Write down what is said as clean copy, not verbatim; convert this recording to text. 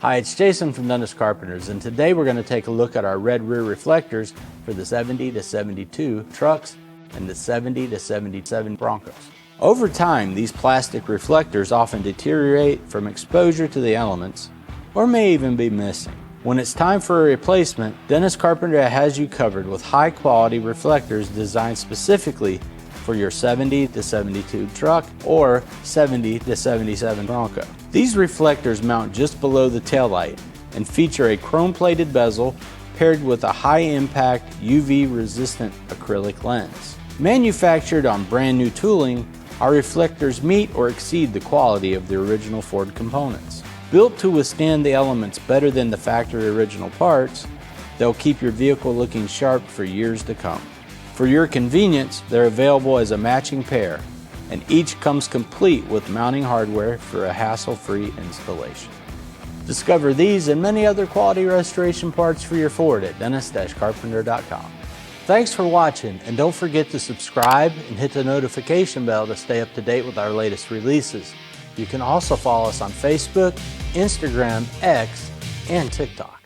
Hi, it's Jason from Dennis Carpenters, and today we're going to take a look at our red rear reflectors for the 70 to 72 trucks and the 70 to 77 Broncos. Over time, these plastic reflectors often deteriorate from exposure to the elements or may even be missing. When it's time for a replacement, Dennis Carpenter has you covered with high-quality reflectors designed specifically for your 70 to 72 truck or 70 to 77 Bronco. These reflectors mount just below the taillight and feature a chrome-plated bezel paired with a high-impact UV-resistant acrylic lens. Manufactured on brand new tooling, our reflectors meet or exceed the quality of the original Ford components. Built to withstand the elements better than the factory original parts, they'll keep your vehicle looking sharp for years to come. For your convenience, they're available as a matching pair, and each comes complete with mounting hardware for a hassle-free installation. Discover these and many other quality restoration parts for your Ford at dennis-carpenter.com. Thanks for watching, and don't forget to subscribe and hit the notification bell to stay up to date with our latest releases. You can also follow us on Facebook, Instagram, X, and TikTok.